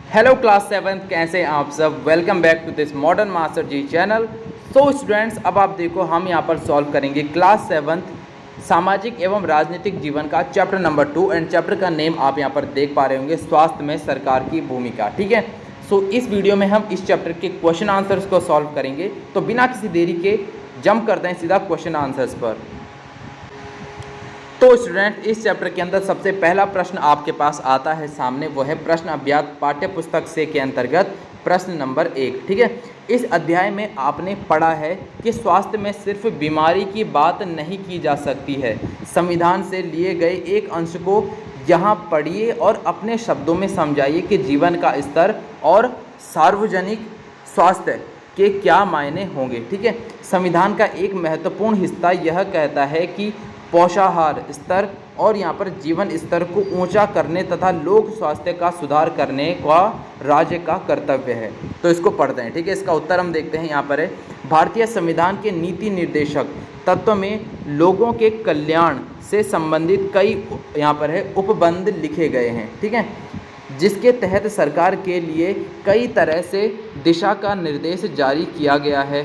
Hello class 7 कैसे हैं आप सब। Welcome back to this modern master ji channel. तो स्टूडेंट्स, अब आप देखो हम यहाँ पर सॉल्व करेंगे क्लास 7 सामाजिक एवं राजनीतिक जीवन का चैप्टर नंबर 2 एंड चैप्टर का नेम आप यहाँ पर देख पा रहे होंगे, स्वास्थ्य में सरकार की भूमिका। ठीक है, सो इस वीडियो में हम इस चैप्टर के क्वेश्चन आंसर्स को सॉल्व करेंगे। तो बिना किसी देरी के जंप करते हैं सीधा क्वेश्चन आंसर्स पर। तो स्टूडेंट, इस चैप्टर के अंदर सबसे पहला प्रश्न आपके पास आता है सामने, वो है प्रश्न अभ्यास पाठ्य पुस्तक से के अंतर्गत प्रश्न नंबर 1। ठीक है, इस अध्याय में आपने पढ़ा है कि स्वास्थ्य में सिर्फ बीमारी की बात नहीं की जा सकती है। संविधान से लिए गए एक अंश को यहाँ पढ़िए और अपने शब्दों में समझाइए कि जीवन का स्तर और सार्वजनिक स्वास्थ्य के क्या मायने होंगे। ठीक है, संविधान का एक महत्वपूर्ण हिस्सा यह कहता है कि पोषाहार स्तर और यहाँ पर जीवन स्तर को ऊंचा करने तथा लोक स्वास्थ्य का सुधार करने का राज्य का कर्तव्य है। तो इसको पढ़ते हैं। ठीक है, इसका उत्तर हम देखते हैं। यहाँ पर है, भारतीय संविधान के नीति निर्देशक तत्व में लोगों के कल्याण से संबंधित कई यहाँ पर है उपबंध लिखे गए हैं। ठीक है, जिसके तहत सरकार के लिए कई तरह से दिशा का निर्देश जारी किया गया है।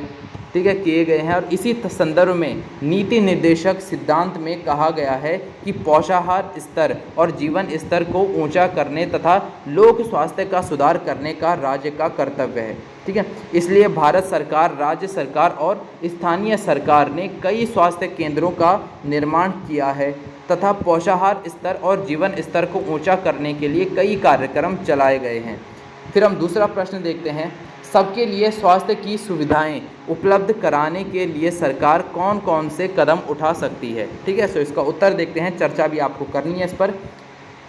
ठीक है, किए गए हैं। और इसी संदर्भ में नीति निर्देशक सिद्धांत में कहा गया है कि पोषाहार स्तर और जीवन स्तर को ऊंचा करने तथा लोक स्वास्थ्य का सुधार करने का राज्य का कर्तव्य है। ठीक है, इसलिए भारत सरकार, राज्य सरकार और स्थानीय सरकार ने कई स्वास्थ्य केंद्रों का निर्माण किया है तथा पोषाहार स्तर और जीवन स्तर को ऊंचा करने के लिए कई कार्यक्रम चलाए गए हैं। फिर हम दूसरा प्रश्न देखते हैं, सबके लिए स्वास्थ्य की सुविधाएं उपलब्ध कराने के लिए सरकार कौन कौन से कदम उठा सकती है। ठीक है, सो इसका उत्तर देखते हैं। चर्चा भी आपको करनी है इस पर।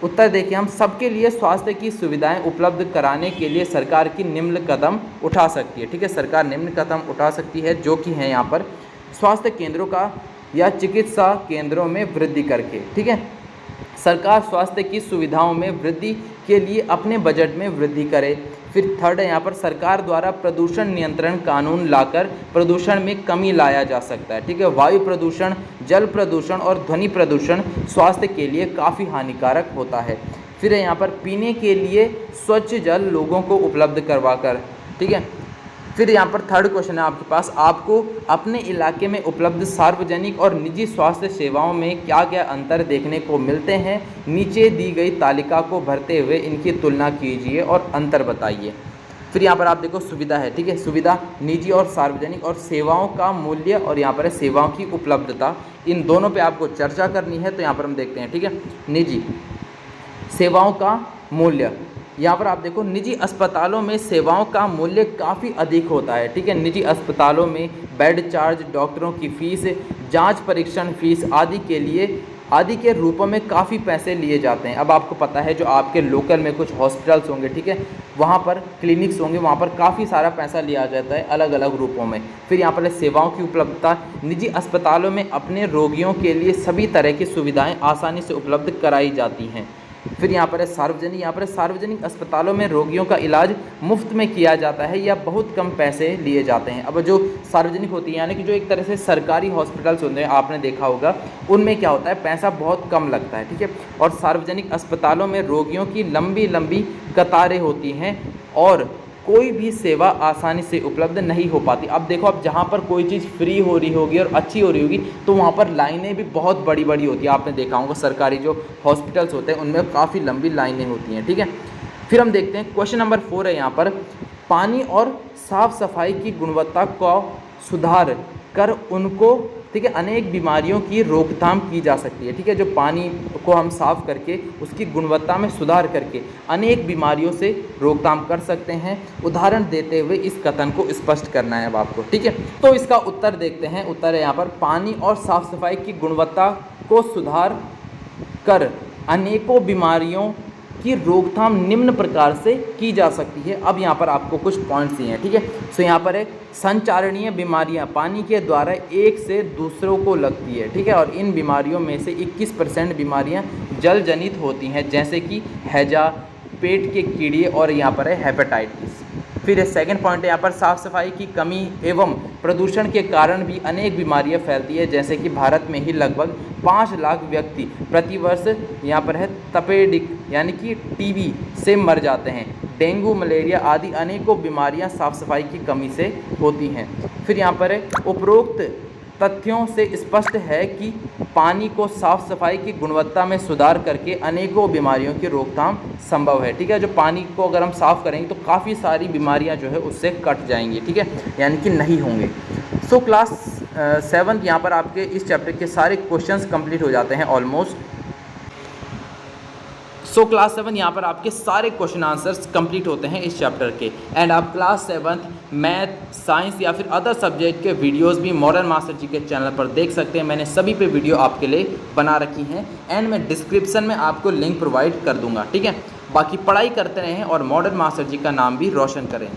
उत्तर देखिए, हम सबके लिए स्वास्थ्य की सुविधाएं उपलब्ध कराने के लिए सरकार की निम्न कदम उठा सकती है। ठीक है, सरकार निम्न कदम उठा सकती है, जो कि है यहाँ पर स्वास्थ्य केंद्रों का या चिकित्सा केंद्रों में वृद्धि करके। ठीक है, सरकार स्वास्थ्य की सुविधाओं में वृद्धि के लिए अपने बजट में वृद्धि करे। फिर थर्ड है यहाँ पर, सरकार द्वारा प्रदूषण नियंत्रण कानून लाकर प्रदूषण में कमी लाया जा सकता है। ठीक है, वायु प्रदूषण, जल प्रदूषण और ध्वनि प्रदूषण स्वास्थ्य के लिए काफ़ी हानिकारक होता है। फिर है यहाँ पर, पीने के लिए स्वच्छ जल लोगों को उपलब्ध करवाकर। ठीक है, फिर यहाँ पर थर्ड क्वेश्चन है आपके पास, आपको अपने इलाके में उपलब्ध सार्वजनिक और निजी स्वास्थ्य सेवाओं में क्या क्या अंतर देखने को मिलते हैं। नीचे दी गई तालिका को भरते हुए इनकी तुलना कीजिए और अंतर बताइए। फिर यहाँ पर आप देखो सुविधा है। ठीक है, सुविधा निजी और सार्वजनिक और सेवाओं का मूल्य और यहाँ पर है सेवाओं की उपलब्धता, इन दोनों पर आपको चर्चा करनी है। तो यहाँ पर हम देखते हैं। ठीक है, निजी सेवाओं का मूल्य, यहाँ पर आप देखो निजी अस्पतालों में सेवाओं का मूल्य काफ़ी अधिक होता है। ठीक है, निजी अस्पतालों में बेड चार्ज, डॉक्टरों की फ़ीस, जांच परीक्षण फीस आदि के रूपों में काफ़ी पैसे लिए जाते हैं। अब आपको पता है, जो आपके लोकल में कुछ हॉस्पिटल्स होंगे, ठीक है, वहाँ पर क्लिनिक्स होंगे, वहाँ पर काफ़ी सारा पैसा लिया जाता है अलग अलग रूपों में। फिर यहाँ पर सेवाओं की उपलब्धता, निजी अस्पतालों में अपने रोगियों के लिए सभी तरह की सुविधाएँ आसानी से उपलब्ध कराई जाती हैं। फिर यहाँ पर है सार्वजनिक, यहाँ पर सार्वजनिक अस्पतालों में रोगियों का इलाज मुफ्त में किया जाता है या बहुत कम पैसे लिए जाते हैं। अब जो सार्वजनिक होती है, यानी कि जो एक तरह से सरकारी हॉस्पिटल्स होते हैं, आपने देखा होगा, उनमें क्या होता है, पैसा बहुत कम लगता है। ठीक है, और सार्वजनिक अस्पतालों में रोगियों की लंबी लंबी कतारें होती हैं और कोई भी सेवा आसानी से उपलब्ध नहीं हो पाती। अब देखो, अब जहाँ पर कोई चीज़ फ्री हो रही होगी और अच्छी हो रही होगी, तो वहाँ पर लाइनें भी बहुत बड़ी बड़ी होती है। आपने देखा होगा, सरकारी जो हॉस्पिटल्स होते हैं उनमें काफ़ी लंबी लाइनें होती हैं। ठीक है, फिर हम देखते हैं क्वेश्चन नंबर 4 है यहाँ पर, पानी और साफ़ सफाई की गुणवत्ता को सुधार कर उनको, ठीक है, अनेक बीमारियों की रोकथाम की जा सकती है। ठीक है, जो पानी को हम साफ़ करके उसकी गुणवत्ता में सुधार करके अनेक बीमारियों से रोकथाम कर सकते हैं। उदाहरण देते हुए इस कथन को स्पष्ट करना है अब आपको। ठीक है, तो इसका उत्तर देखते हैं। उत्तर है यहाँ पर, पानी और साफ़ सफाई की गुणवत्ता को सुधार कर अनेकों बीमारियों की रोकथाम निम्न प्रकार से की जा सकती है। अब यहाँ पर आपको कुछ पॉइंट्स दिए हैं। ठीक है, सो यहाँ पर है, संचारणीय बीमारियाँ पानी के द्वारा एक से दूसरों को लगती है। ठीक है, और इन बीमारियों में से 21% बीमारियाँ जल जनित होती हैं, जैसे कि हैजा, पेट के कीड़े और यहाँ पर है हेपेटाइटिस। फिर सेकंड पॉइंट है यहाँ पर साफ़ सफाई की कमी एवं प्रदूषण के कारण भी अनेक बीमारियां फैलती है, जैसे कि भारत में ही लगभग 5 लाख व्यक्ति प्रतिवर्ष यहाँ पर है तपेदिक यानी कि टीबी से मर जाते हैं। डेंगू, मलेरिया आदि अनेकों बीमारियां साफ़ सफाई की कमी से होती हैं। फिर यहाँ पर उपरोक्त तथ्यों से स्पष्ट है कि पानी को साफ सफाई की गुणवत्ता में सुधार करके अनेकों बीमारियों की रोकथाम संभव है। ठीक है, जो पानी को अगर हम साफ़ करेंगे तो काफ़ी सारी बीमारियां जो है उससे कट जाएंगी। ठीक है, यानी कि नहीं होंगे। सो क्लास 7 यहाँ पर आपके इस चैप्टर के सारे क्वेश्चंस कंप्लीट हो जाते हैं ऑलमोस्ट। सो क्लास 7 यहाँ पर आपके सारे क्वेश्चन आंसर्स कंप्लीट होते हैं इस चैप्टर के। एंड आप क्लास 7 मैथ, साइंस या फिर अदर सब्जेक्ट के वीडियोस भी मॉडर्न मास्टर जी के चैनल पर देख सकते हैं। मैंने सभी पे वीडियो आपके लिए बना रखी हैं एंड मैं डिस्क्रिप्शन में आपको लिंक प्रोवाइड कर दूंगा। ठीक है, बाकी पढ़ाई करते रहें और मॉडर्न मास्टर जी का नाम भी रोशन करें।